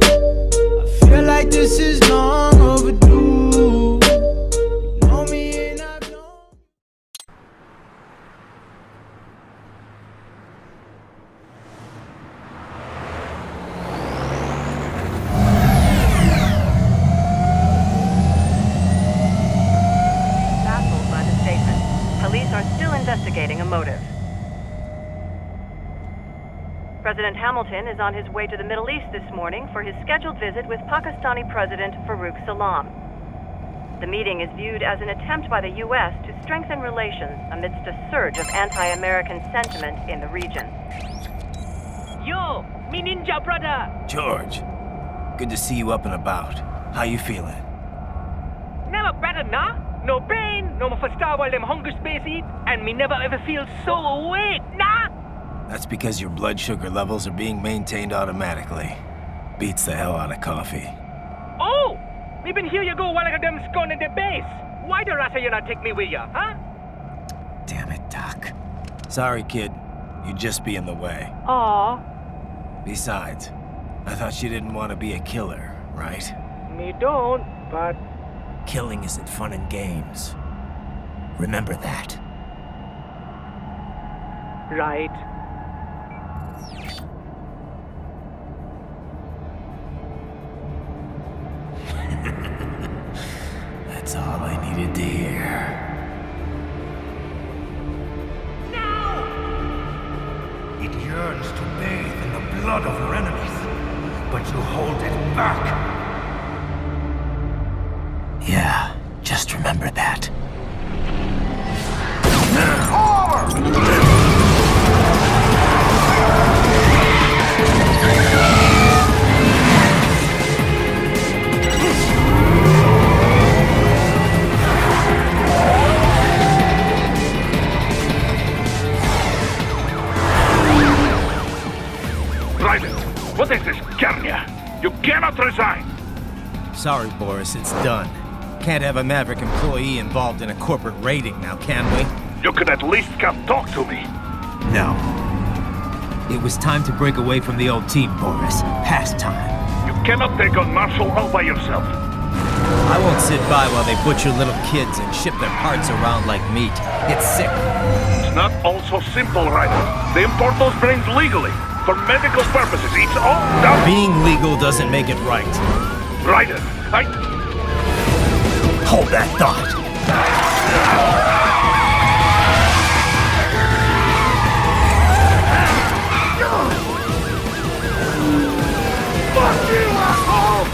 I feel like this is long overdue. You know me and I've known. Baffled by the statement, police are still investigating a motive. President Hamilton is on his way to the Middle East this morning for his scheduled visit with Pakistani President Farouk Salam. The meeting is viewed as an attempt by the U.S. to strengthen relations amidst a surge of anti-American sentiment in the region. Yo, me ninja brother! George, good to see you up and about. How you feeling? Never better, nah? No pain, no more starve while them hunger space eat, and me never ever feel so awake, nah? That's because your blood sugar levels are being maintained automatically. Beats the hell out of coffee. Oh! Me been here you go while I got them scone at the base. Why the rasa you not take me with ya, huh? Damn it, Doc. Sorry, kid. You'd just be in the way. Aw. Besides, I thought you didn't want to be a killer, right? Me don't, but... Killing isn't fun and games. Remember that. Right. That's all I needed to hear. It yearns to bathe in the blood of your enemies, but you hold it back. Yeah, just remember that. What is this, Garnia? You cannot resign! Sorry, Boris, it's done. Can't have a Maverick employee involved in a corporate raiding now, can we? You could at least come talk to me. No. It was time to break away from the old team, Boris. Past time. You cannot take on Marshall all by yourself. I won't sit by while they butcher little kids and ship their parts around like meat. It's sick. It's not all so simple, Ryder. They import those brains legally. For medical purposes, it's all done. Being legal doesn't make it right. Ryder, Hold that thought. Fuck you, asshole!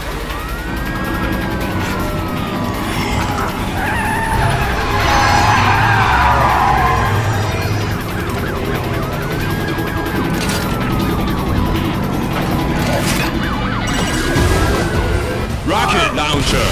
Rocket launcher!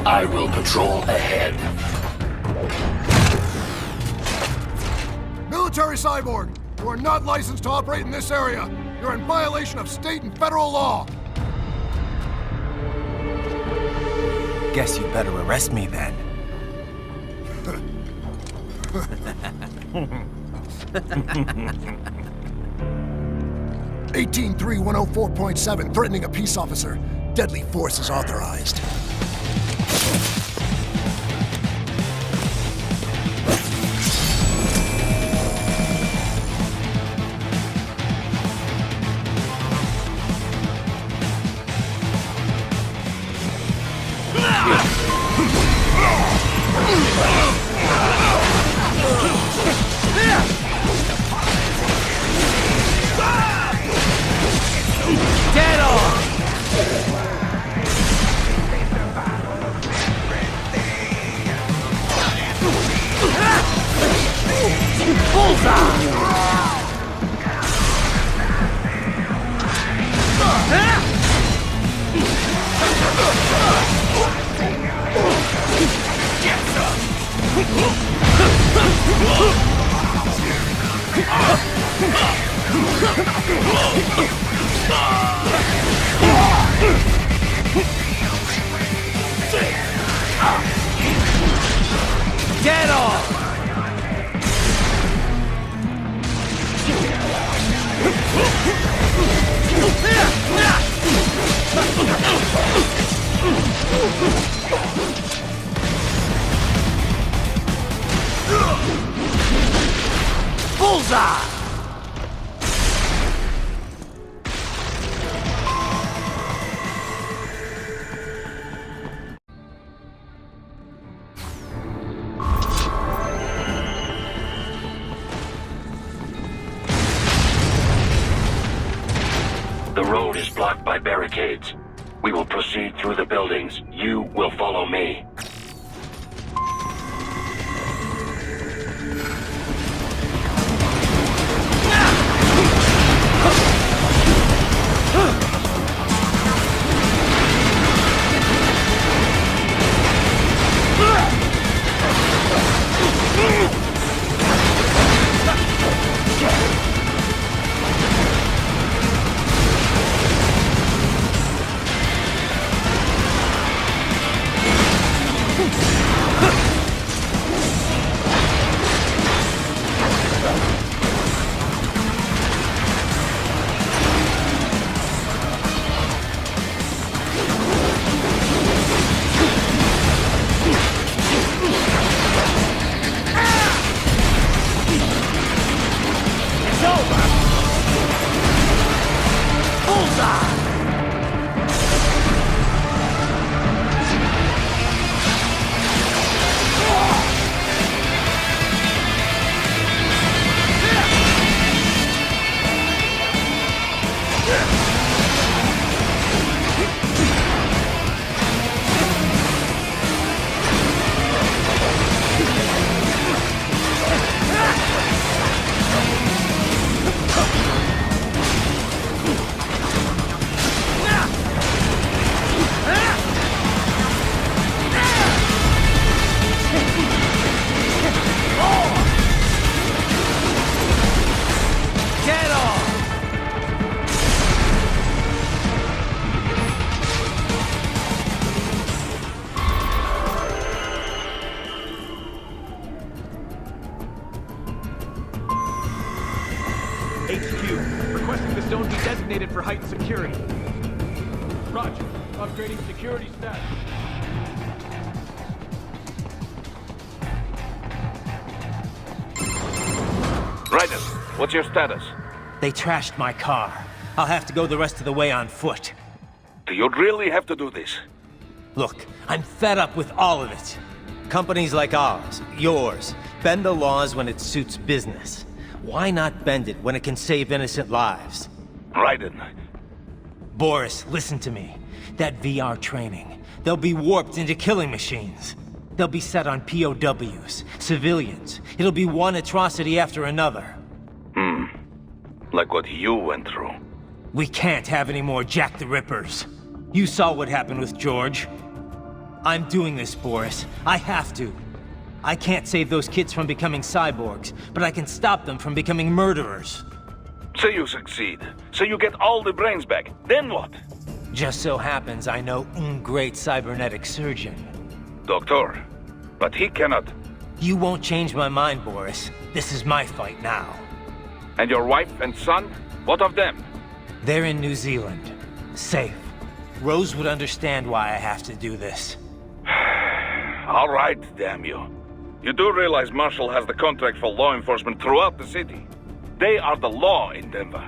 I will patrol ahead. Military cyborg! You are not licensed to operate in this area. You're in violation of state and federal law. Guess you better arrest me then. 18-3104.7, threatening a peace officer. Deadly force is authorized. Dead on! Get off! Bullseye! The road is blocked by barricades. We will proceed through the buildings. You will follow me. HQ, requesting the zone be designated for heightened security. Roger. Upgrading security status. Raiden, what's your status? They trashed my car. I'll have to go the rest of the way on foot. Do you really have to do this? Look, I'm fed up with all of it. Companies like ours, yours, bend the laws when it suits business. Why not bend it when it can save innocent lives? Raiden. Boris, listen to me. That VR training, they'll be warped into killing machines. They'll be set on POWs, civilians. It'll be one atrocity after another. Like what you went through. We can't have any more Jack the Rippers. You saw what happened with George. I'm doing this, Boris. I have to. I can't save those kids from becoming cyborgs, but I can stop them from becoming murderers. Say you succeed. Say you get all the brains back. Then what? Just so happens I know un great cybernetic surgeon. Doctor. But he cannot. You won't change my mind, Boris. This is my fight now. And your wife and son? What of them? They're in New Zealand. Safe. Rose would understand why I have to do this. All right, damn you. You do realize Marshall has the contract for law enforcement throughout the city. They are the law in Denver.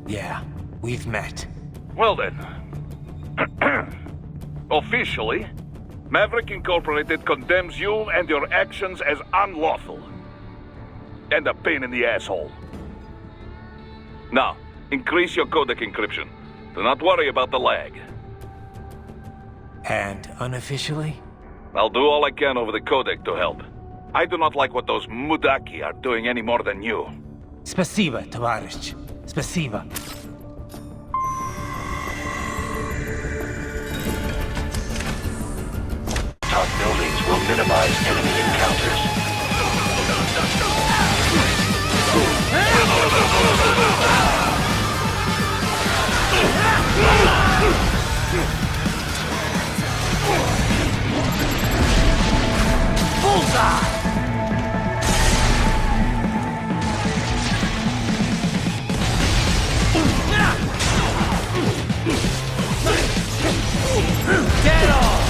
Yeah, we've met. Well then. Officially, Maverick Incorporated condemns you and your actions as unlawful. And a pain in the asshole. Now, increase your codec encryption. Do not worry about the lag. And unofficially? I'll do all I can over the codec to help. I do not like what those Mudaki are doing any more than you. Спасибо, товарищ. Спасибо. Top buildings will minimize enemy encounters. Bullseye! Get off!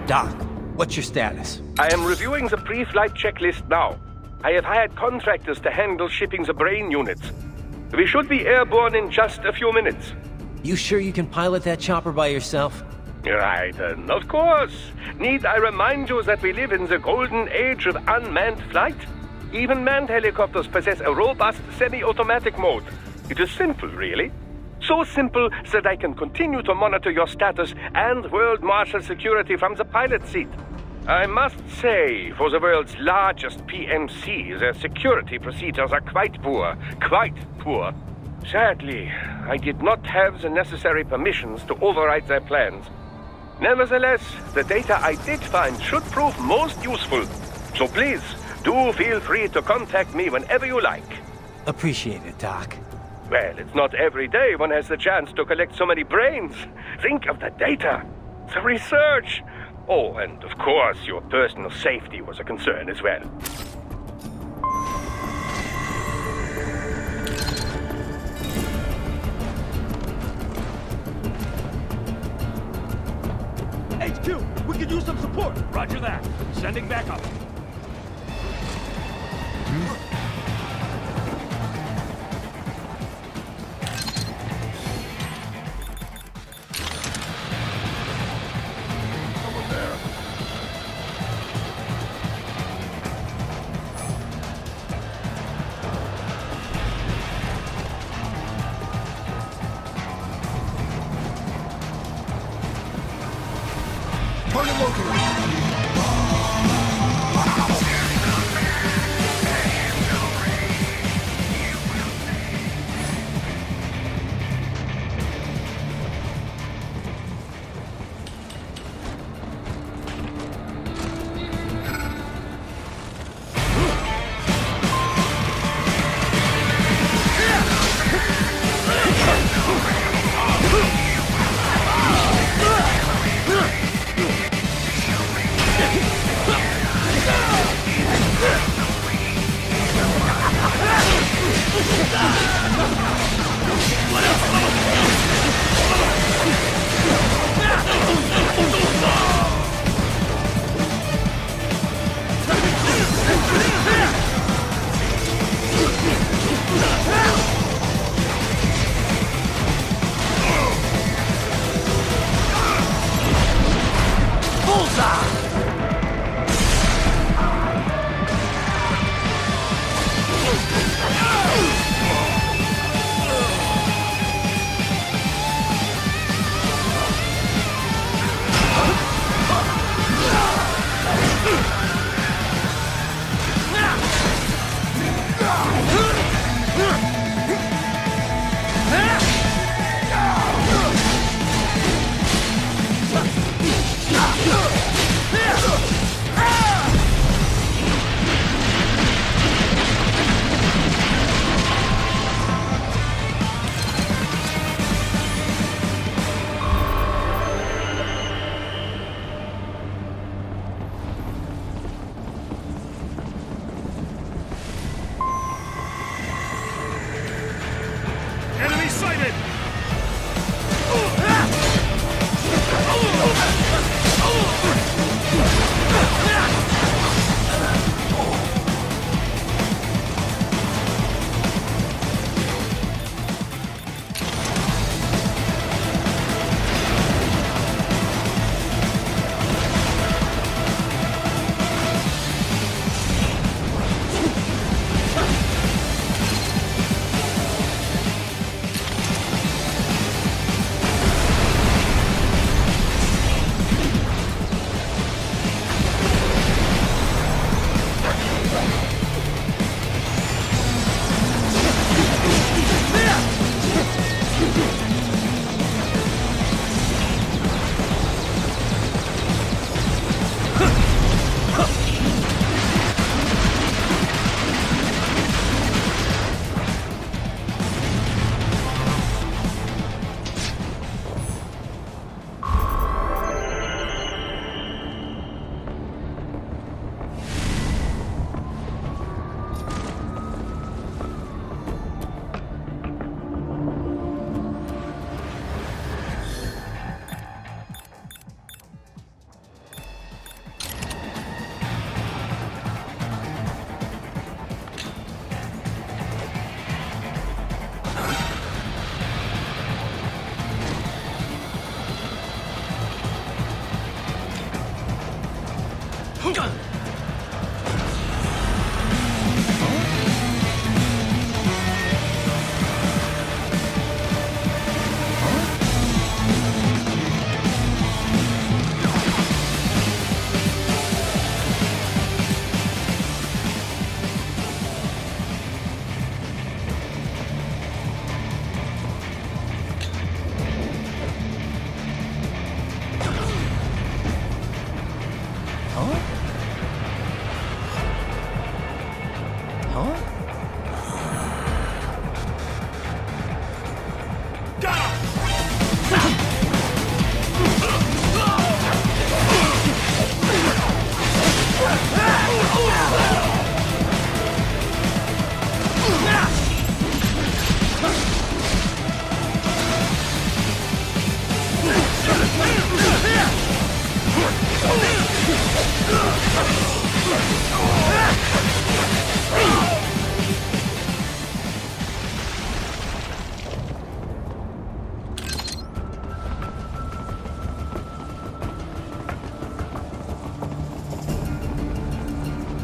Doc, what's your status? I am reviewing the pre-flight checklist now. I have hired contractors to handle shipping the brain units. We should be airborne in just a few minutes. You sure you can pilot that chopper by yourself? Right, of course. Need I remind you that we live in the golden age of unmanned flight? Even manned helicopters possess a robust semi-automatic mode. It is simple, really. So simple that I can continue to monitor your status and world marshal security from the pilot seat. I must say, for the world's largest PMC, their security procedures are quite poor. Quite poor. Sadly, I did not have the necessary permissions to override their plans. Nevertheless, the data I did find should prove most useful. So please, do feel free to contact me whenever you like. Appreciate it, Doc. Well, it's not every day one has the chance to collect so many brains. Think of the data, the research. Oh, and of course, your personal safety was a concern as well. HQ, we could use some support. Roger that. Sending backup. Target located.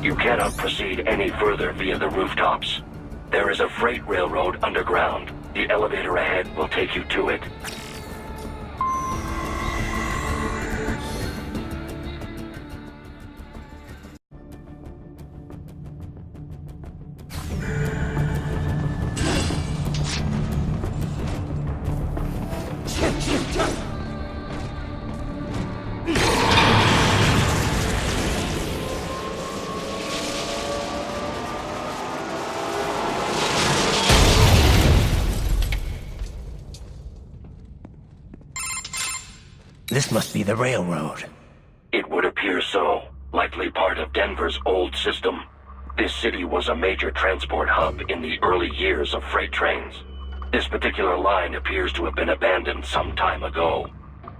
You cannot proceed any further via the rooftops. There is a freight railroad underground. The elevator ahead will take you to it. This must be the railroad. It would appear so. Likely part of Denver's old system. This city was a major transport hub in the early years of freight trains. This particular line appears to have been abandoned some time ago.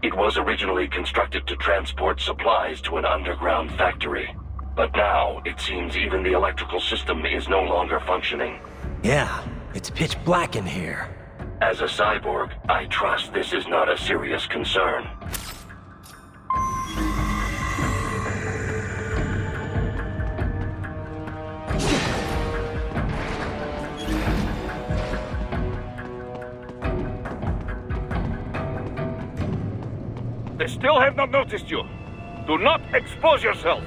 It was originally constructed to transport supplies to an underground factory. But now, it seems even the electrical system is no longer functioning. Yeah, it's pitch black in here. As a cyborg, I trust this is not a serious concern. They still have not noticed you. Do not expose yourself.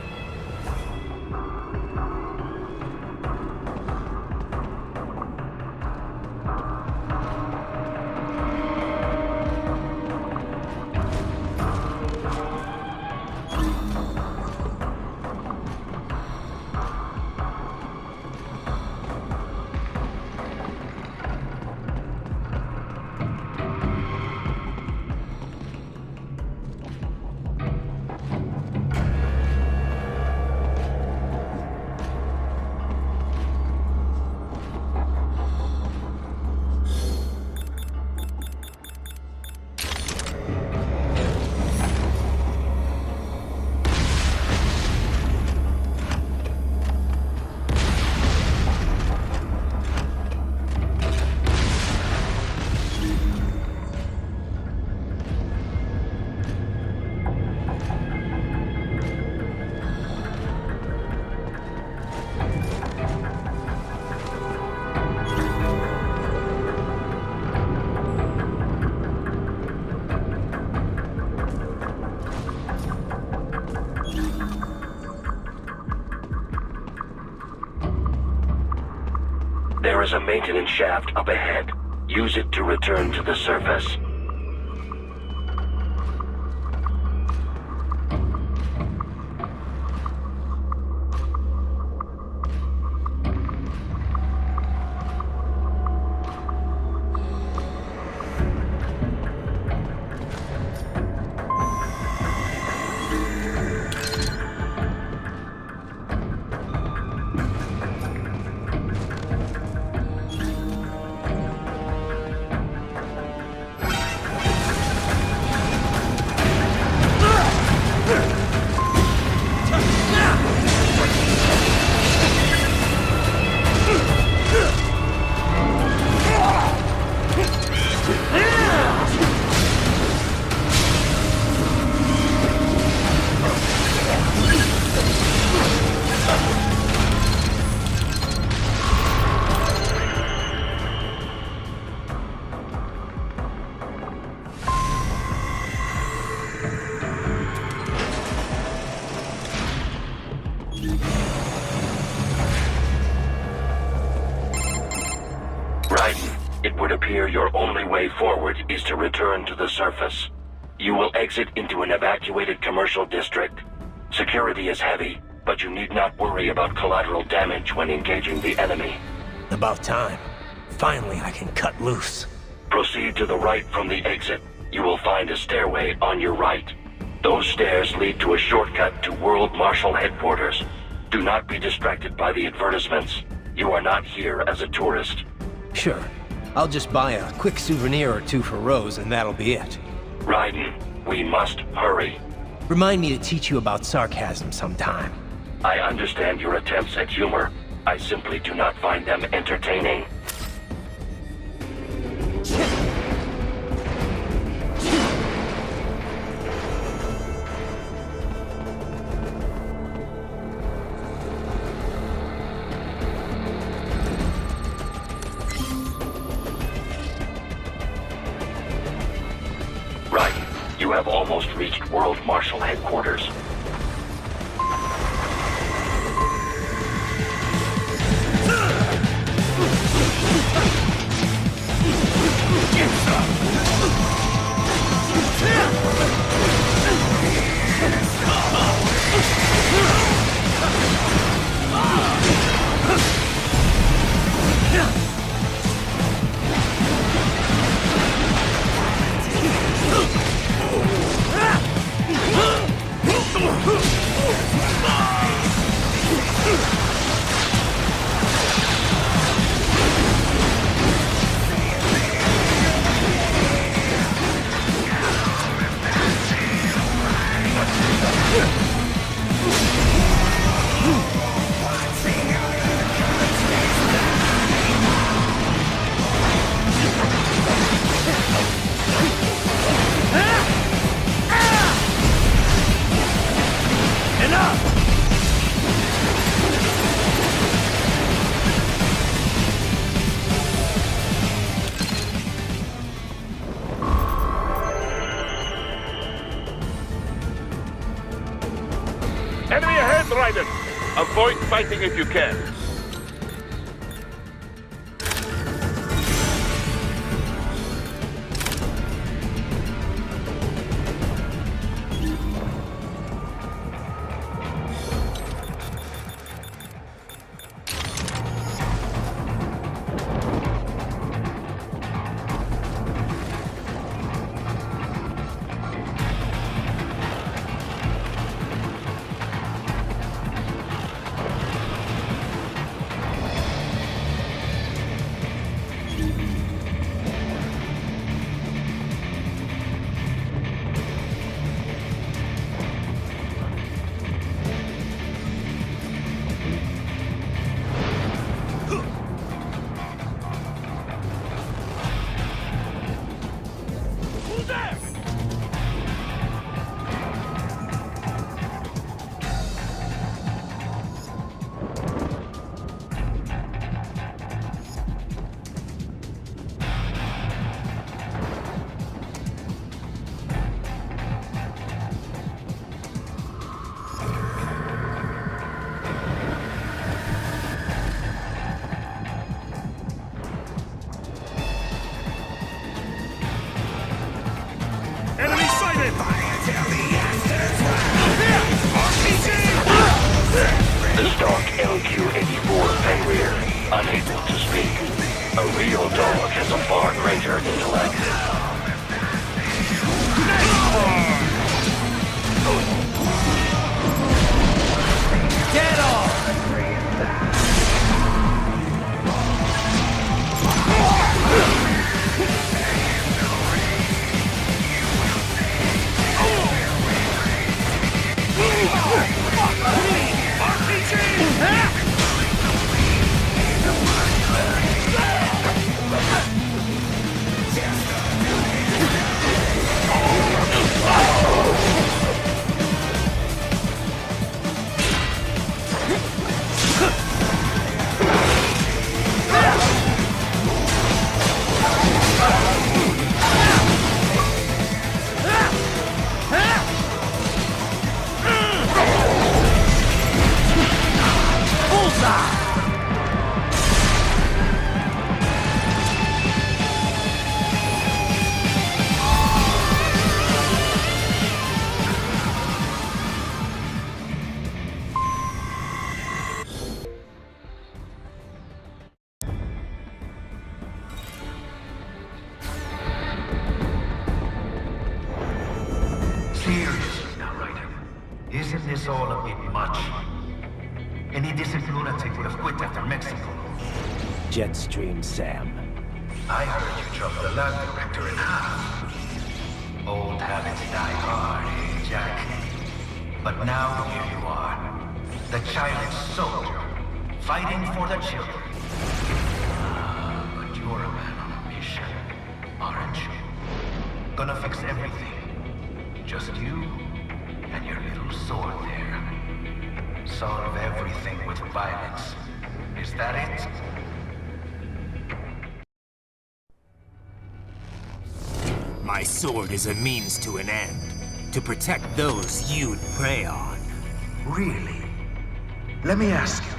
There is a maintenance shaft up ahead. Use it to return to the surface. It would appear your only way forward is to return to the surface. You will exit into an evacuated commercial district. Security is heavy. but you need not worry about collateral damage when engaging the enemy. About time. Finally, I can cut loose. Proceed to the right from the exit. You will find a stairway on your right. Those stairs lead to a shortcut to World Marshal Headquarters. Do not be distracted by the advertisements. You are not here as a tourist. Sure. I'll just buy a quick souvenir or two for Rose, and that'll be it. Raiden, we must hurry. Remind me to teach you about sarcasm sometime. I understand your attempts at humor. I simply do not find them entertaining. Right. You have almost reached World Marshal Headquarters. Enemy ahead, Raiden! Avoid fighting if you can. The stock LQ-84 Fenrir, unable to speak. A real dog has a far greater intellect. Get off! this all a bit much? Any decent lunatic would have quit after Mexico. Jetstream, Sam. I heard you chopped the lab director in half. Old habits die hard, eh, Jack? But now here you are. The childless soldier, fighting for the children. But you're a man on a mission, aren't you? Gonna fix everything. Just you and your little sword there. Solve everything with violence. Is that it? My sword is a means to an end. To protect those you'd prey on. Really? Let me ask you.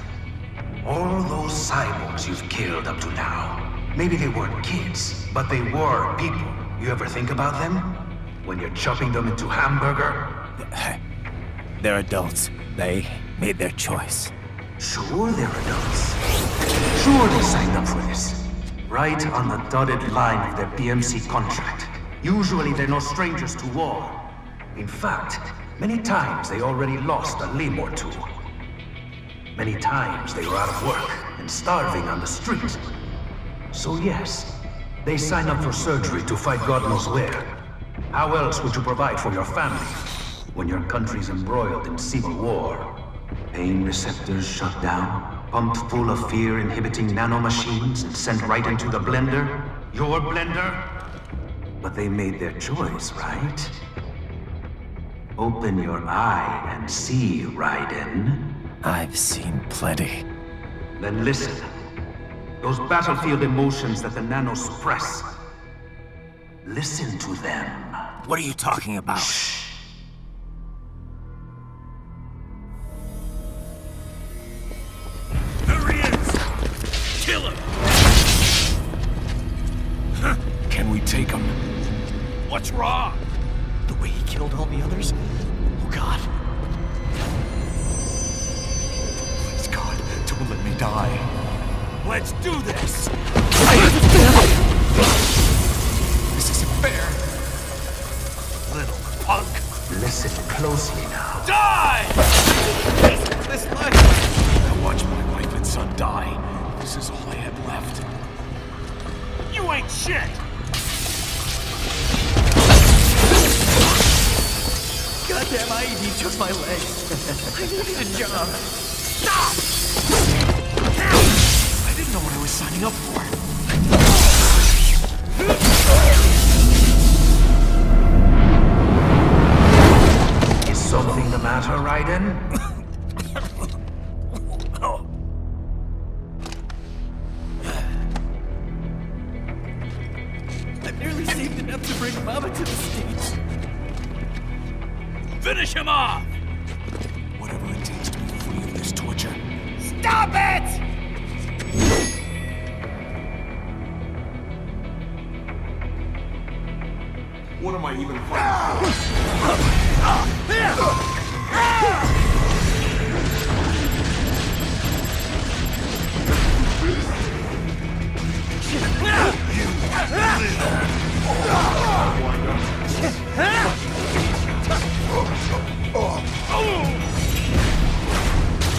All those cyborgs you've killed up to now, maybe they weren't kids, but they were people. You ever think about them? When you're chopping them into hamburger? They're adults. They made their choice. Sure they're adults. Sure they signed up for this. Right on the dotted line of their BMC contract. Usually they're no strangers to war. In fact, many times they already lost a limb or two. Many times they were out of work and starving on the street. So yes, they sign up for surgery to fight God knows where. How else would you provide for your family when your country's embroiled in civil war? Pain receptors shut down, pumped full of fear-inhibiting nanomachines and sent right into the blender? Your blender? But they made their choice, right? Open your eye and see, Raiden. I've seen plenty. Then listen. Those battlefield emotions that the nanos suppress. Listen to them. What are you talking about? Shh. There he is! Kill him! Can we take him? What's wrong? The way he killed all the others? Oh God. Please God, don't let me die. Let's do this! This isn't fair. Little punk! Listen closely now. Die! This life. I watched my wife and son die. This is all I had left. You ain't shit! Goddamn IED took my leg. I needed a job. Stop! I didn't know what I was signing up for. Is something the matter, Raiden? I've nearly saved enough to bring Mama to the States. Finish him off! Whatever it takes to be free of this torture. Stop it! What am I even fighting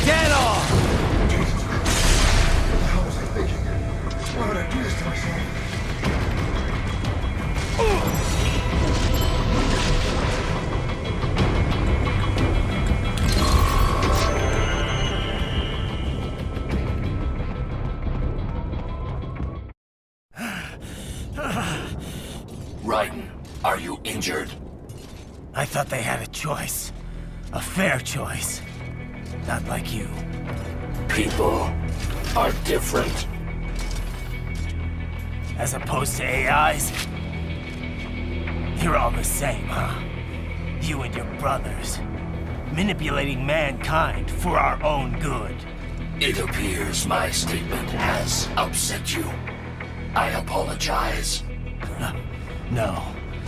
Get off! How was I thinking? Why would I do this to myself? Raiden, are you injured? I thought they had a choice. A fair choice. Not like you. People are different. As opposed to AIs? You're all the same, huh? You and your brothers. Manipulating mankind for our own good. It appears my statement has upset you. I apologize. No,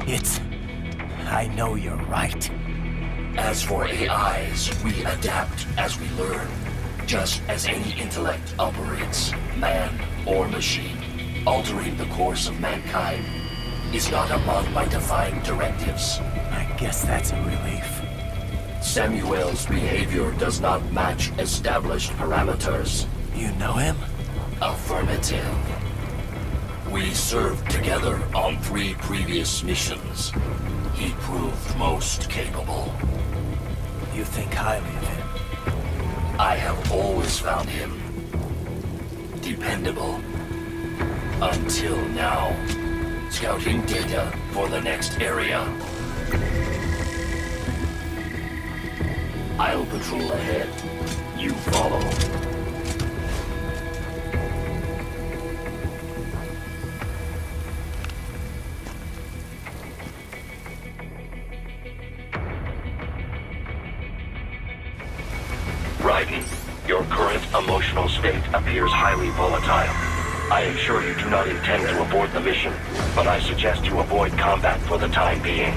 it's... I know you're right. As for AIs, we adapt as we learn. Just as any intellect operates, man or machine. Altering the course of mankind is not among my defined directives. I guess that's a relief. Samuel's behavior does not match established parameters. You know him? Affirmative. We served together on 3 previous missions. He proved most capable. You think highly of him? I have always found him dependable. Until now. Scouting data for the next area. I'll patrol ahead. You follow. Raiden, your current emotional state appears highly volatile. I am sure you do not intend to abort the mission, but I suggest you avoid combat for the time being.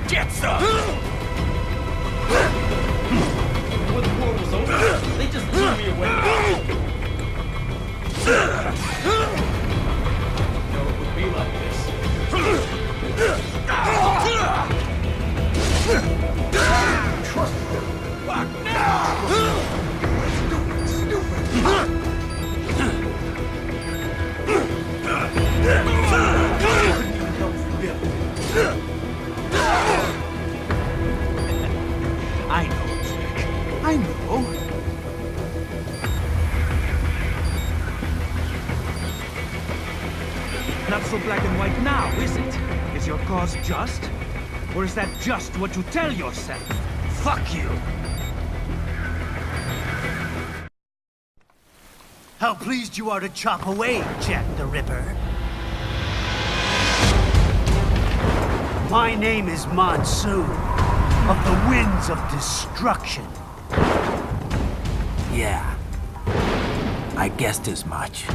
Get some! When the war was over, they just threw me away. No, it would be like this. Trust them. Fuck now! I know, Jack. I know. Not so black and white now, is it? Is your cause just? Or is that just what you tell yourself? Fuck you! How pleased you are to chop away, Jack the Ripper. My name is Monsoon, of the Winds of Destruction. Yeah. I guessed as much.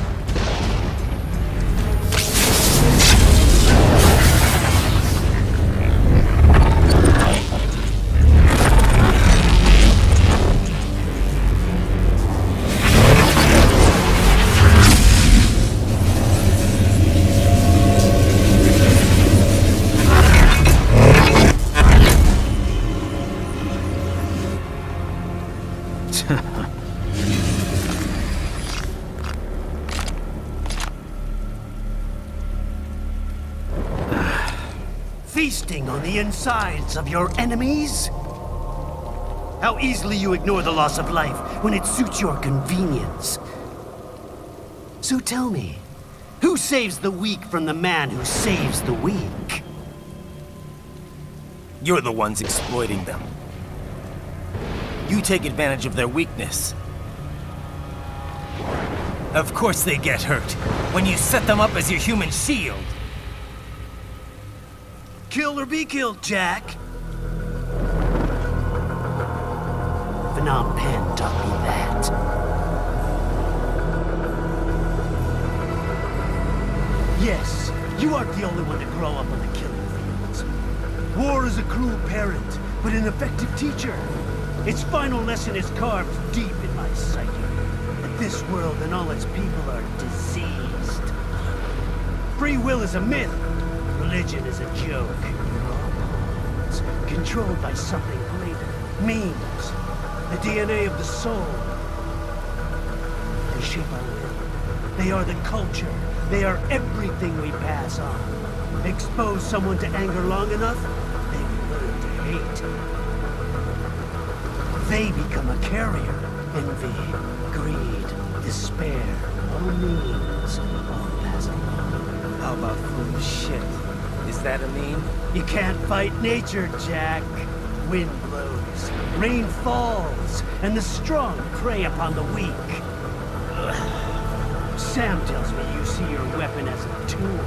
Feasting on the insides of your enemies? How easily you ignore the loss of life when it suits your convenience. So tell me, who saves the weak from the man who saves the weak? You're the ones exploiting them. You take advantage of their weakness. Of course they get hurt, when you set them up as your human shield. Kill or be killed, Jack. Phnom Penh taught me that. Yes, you aren't the only one to grow up on the killing fields. War is a cruel parent, but an effective teacher. Its final lesson is carved deep in my psyche. That this world and all its people are diseased. Free will is a myth. Religion is a joke. We're all pawns, controlled by something greater. Memes. The DNA of the soul. They shape our will. They are the culture. They are everything we pass on. Expose someone to anger long enough, they will learn to hate. They become a carrier. Envy, greed, despair, all memes, all pass along. How about foolish shit? Is that a meme? You can't fight nature, Jack. Wind blows, rain falls, and the strong prey upon the weak. Sam tells me you see your weapon as a tool.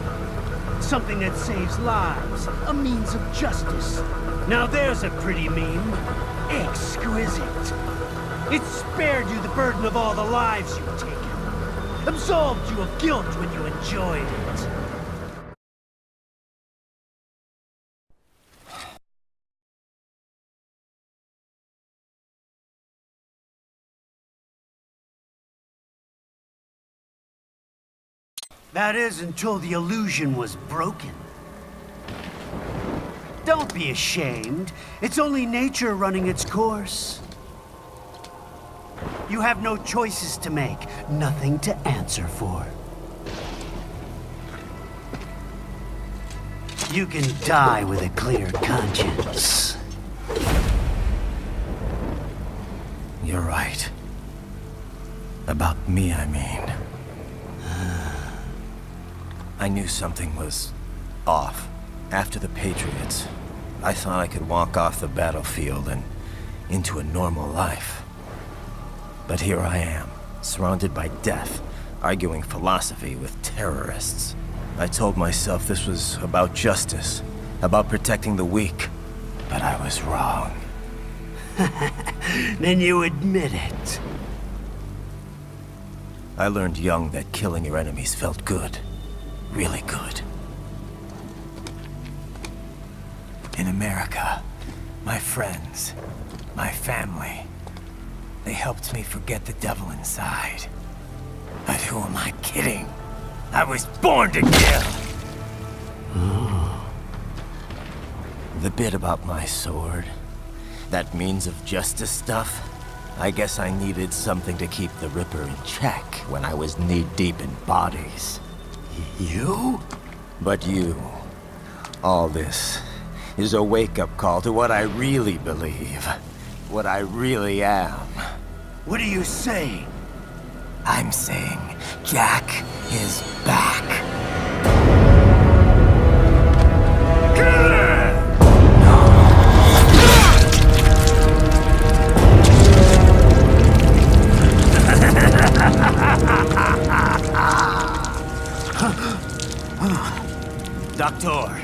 Something that saves lives, a means of justice. Now there's a pretty meme. Exquisite. It spared you the burden of all the lives you've taken. Absolved you of guilt when you enjoyed it. That is, until the illusion was broken. Don't be ashamed. It's only nature running its course. You have no choices to make, nothing to answer for. You can die with a clear conscience. You're right. About me, I mean. I knew something was off. After the Patriots, I thought I could walk off the battlefield and into a normal life. But here I am, surrounded by death, arguing philosophy with terrorists. I told myself this was about justice, about protecting the weak, but I was wrong. Then you admit it. I learned young that killing your enemies felt good. Really good. In America, my friends, my family, they helped me forget the devil inside. But who am I kidding? I was born to kill! The bit about my sword, that means of justice stuff, I guess I needed something to keep the Ripper in check when I was knee-deep in bodies. You? But you, all this, is a wake-up call to what I really believe. What I really am. What do you say? I'm saying Jack is back. Doctor,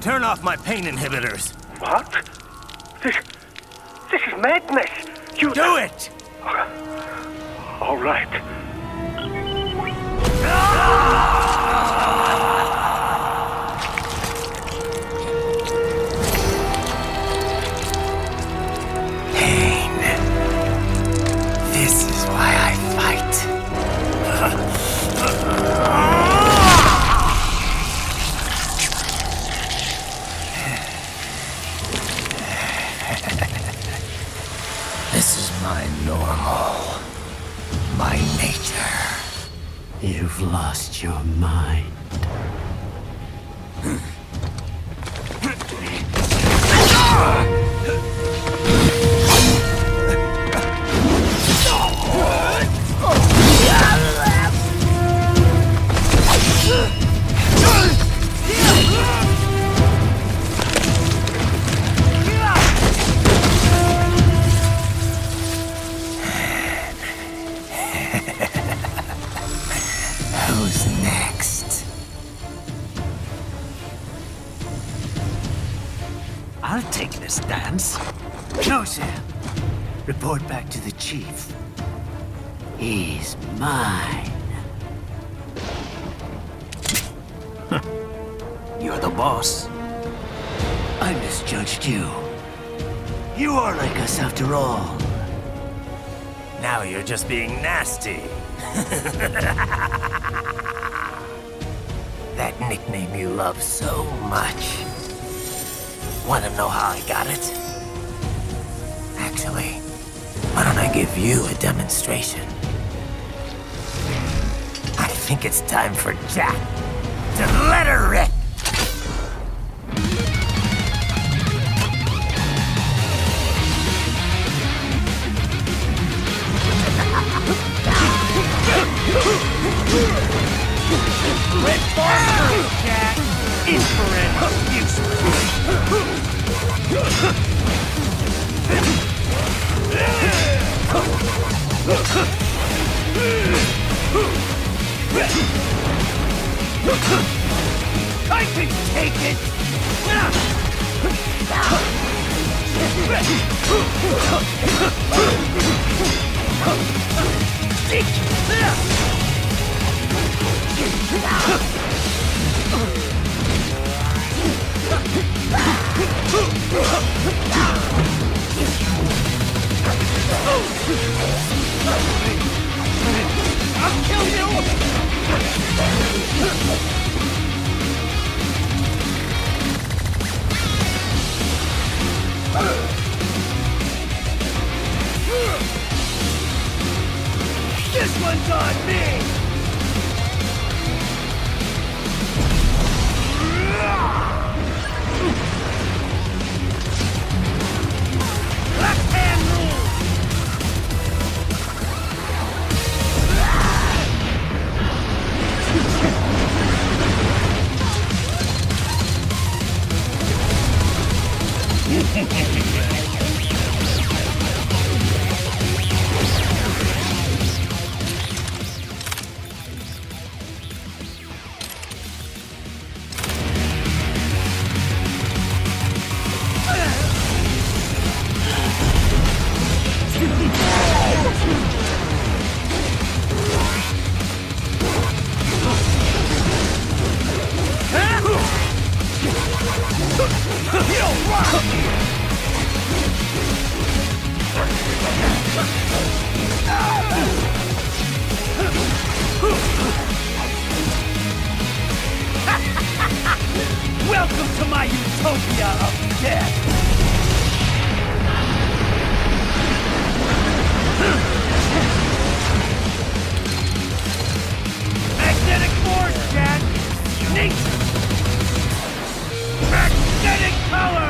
turn off my pain inhibitors. What? This is madness. You do it! All right. Pain. This is why I fight. This is my normal. My nature. You've lost your mind. chance? No, Sam. Report back to the chief. He's mine. You're the boss. I misjudged you. You are like us after all. Now you're just being nasty. That nickname you love so much. Want to know how I got it? Actually, why don't I give you a demonstration? I think it's time for Jack to let her rip. Red bar, Jack! Infrared, useless. I can take it! I'll kill This one's on me! Left hand rule! Welcome to my utopia of death! Magnetic force, Jack! Nature! Magnetic power!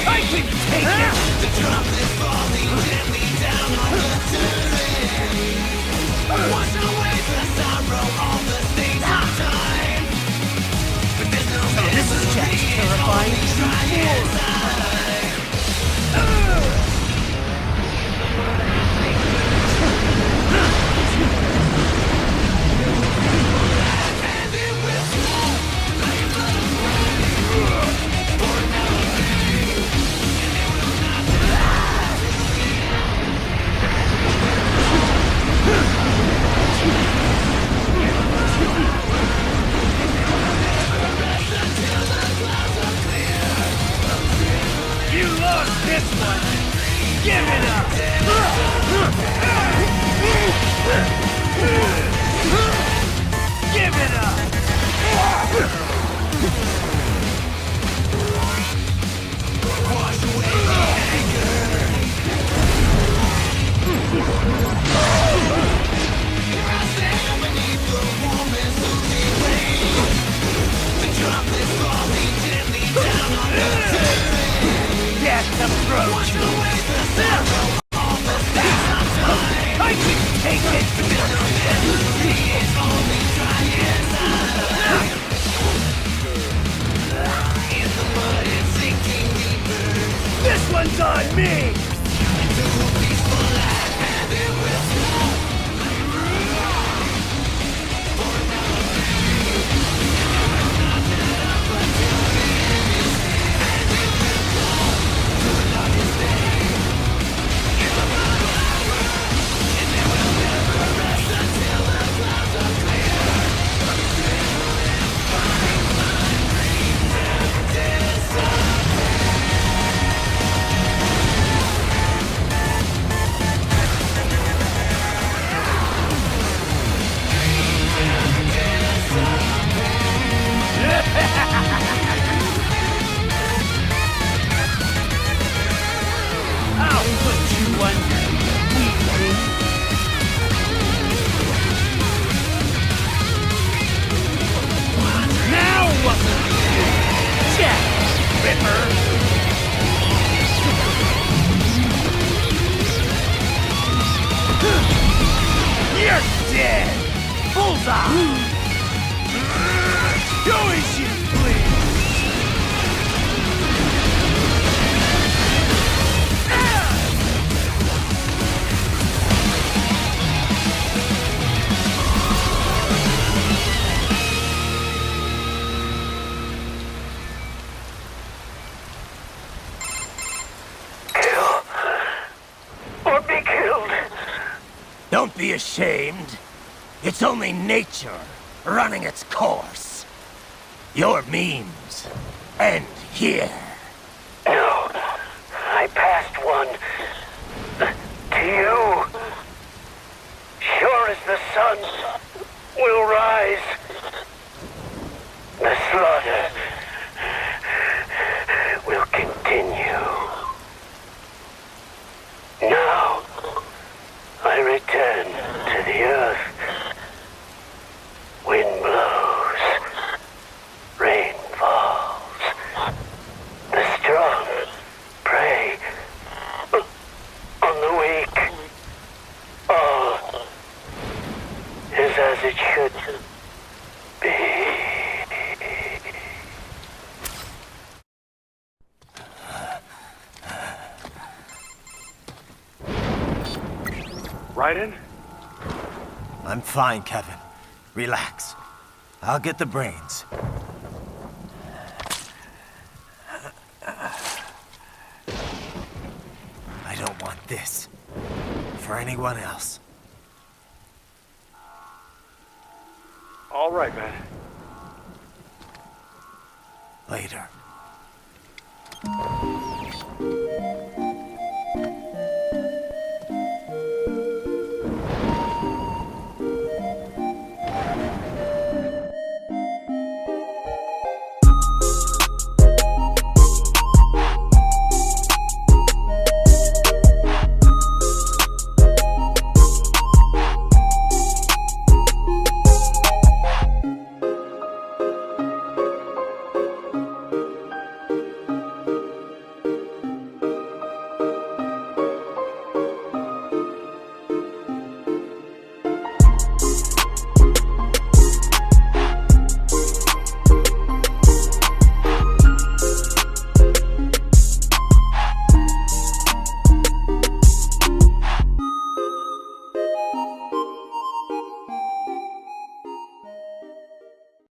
I can take it! The drop is falling gently down on the terrain. Wash away the sorrow, all the stains of time. But there's no this is Jack's terrifying You lost this one! Give it up! Give it up! Wash away the anger! Here I stand beneath the warm and soothing rain. The drop is falling gently down on the terrain. Death approaches. All the things of time. I can take it. The memory is only trying time. In the mud it's sinking deeper. This one's on me. Into a peaceful life and it will stop. I'll put you under, weakling. Now what will you do, Jack Ripper? You're dead! Bullseye! Go as you please! Or be killed. Don't be ashamed. It's only nature running its course. Your memes end here. No, I passed one. To you. Sure as the sun will rise. The slaughter will continue. Now, I return to the earth. Wind blows. Rain falls. The strong prey on the weak. All is as it should be. Raiden? I'm fine, Kevin. Relax. I'll get the brains. I don't want this for anyone else. All right, man. Later.